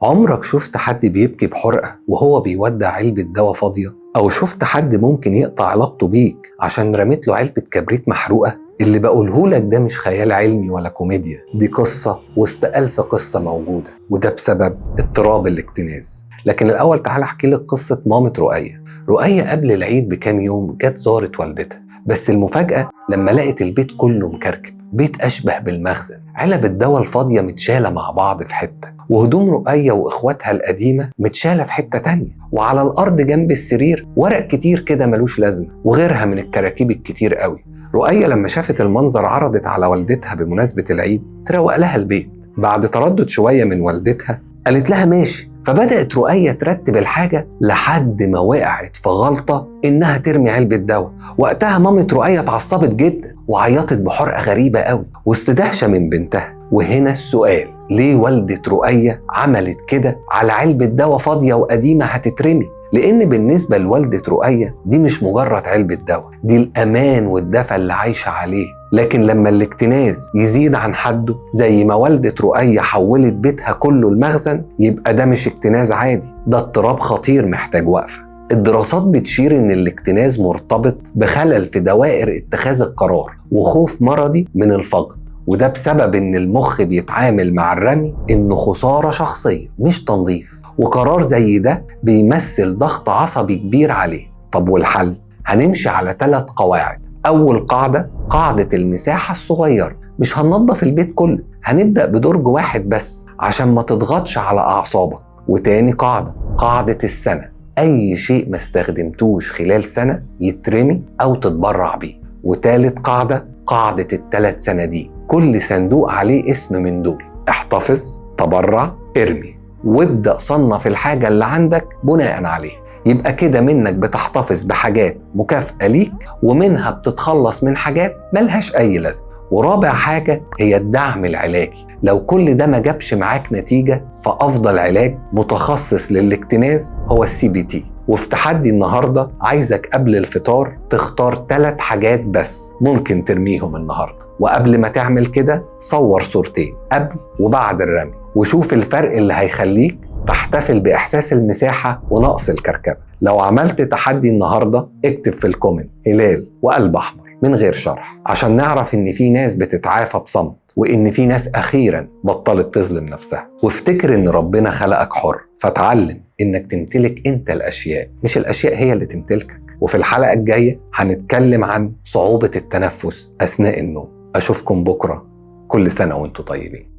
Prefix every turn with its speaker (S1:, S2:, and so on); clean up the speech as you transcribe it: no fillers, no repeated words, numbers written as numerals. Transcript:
S1: عمرك شفت حد بيبكي بحرقة وهو بيودع علبة دواء فاضية؟ أو شفت حد ممكن يقطع علاقته بيك عشان رميت له علبة كبريت محروقة؟ اللي بقولهولك ده مش خيال علمي ولا كوميديا، دي قصة وسط ألف قصة موجودة، وده بسبب اضطراب الاكتناز. لكن الأول تعال أحكي لك قصة مامة رؤية. رؤية قبل العيد بكام يوم جت زارت والدتها، بس المفاجأة لما لقت البيت كله مكركب، بيت أشبه بالمخزن، علب الدواء الفاضية متشالة مع بعض في حتة، وهدوم رؤية وإخواتها القديمة متشالة في حتة تانية، وعلى الأرض جنب السرير ورق كتير كده ملوش لازمة وغيرها من الكراكيب الكتير قوي. رؤية لما شافت المنظر عرضت على والدتها بمناسبة العيد تروق لها البيت. بعد تردد شوية من والدتها قالت لها ماشي، فبدأت رؤية ترتب الحاجة لحد ما وقعت في غلطة إنها ترمي علبة دواء. وقتها مامة رؤية اتعصبت جدا وعيطت بحرقة غريبة قوي وسط دهشة من بنتها. وهنا السؤال، ليه والدة رؤية عملت كده على علبة دواء فاضية وقديمة هتترمي؟ لأن بالنسبة لوالدة رؤية دي مش مجرد علبة دواء، دي الأمان والدفى اللي عايشة عليه. لكن لما الاكتناز يزيد عن حده زي ما والدة رؤية حولت بيتها كله المخزن، يبقى ده مش اكتناز عادي، ده اضطراب خطير محتاج وقفة. الدراسات بتشير إن الاكتناز مرتبط بخلل في دوائر اتخاذ القرار وخوف مرضي من الفقد، وده بسبب إن المخ بيتعامل مع الرمي إنه خسارة شخصية مش تنظيف، وقرار زي ده بيمثل ضغط عصبي كبير عليه. طب والحل؟ هنمشي على 3 قواعد. أول قاعدة، قاعدة المساحة الصغيرة، مش هننظف البيت كله، هنبدأ بدرج واحد بس عشان ما تضغطش على أعصابك. وتاني قاعدة، قاعدة السنة، أي شيء ما استخدمتوش خلال سنة يترمي أو تتبرع بيه. وتالت قاعدة، قاعدة ال3 صناديق، كل صندوق عليه اسم من دول، احتفظ، تبرع، ارمي، وابدأ صنف الحاجة اللي عندك بناء عليه. يبقى كده منك بتحتفظ بحاجات مكافأة ليك، ومنها بتتخلص من حاجات ملهاش أي لازمة. ورابع حاجة هي الدعم العلاجي، لو كل ده ما جابش معاك نتيجة فأفضل علاج متخصص للاكتناز هو الCBT. وفي تحدي النهاردة عايزك قبل الفطار تختار 3 حاجات بس ممكن ترميهم النهاردة، وقبل ما تعمل كده صور صورتين قبل وبعد الرمي وشوف الفرق اللي هيخليك تحتفل بإحساس المساحة ونقص الكركبة. لو عملت تحدي النهاردة اكتب في الكومنت هلال وقلب أحمر من غير شرح، عشان نعرف إن في ناس بتتعافى بصمت، وإن في ناس أخيراً بطلت تظلم نفسها. وافتكر إن ربنا خلقك حر، فتعلم إنك تمتلك أنت الأشياء مش الأشياء هي اللي تمتلكك. وفي الحلقة الجاية هنتكلم عن صعوبة التنفس أثناء النوم. أشوفكم بكرة، كل سنة وأنتم طيبين.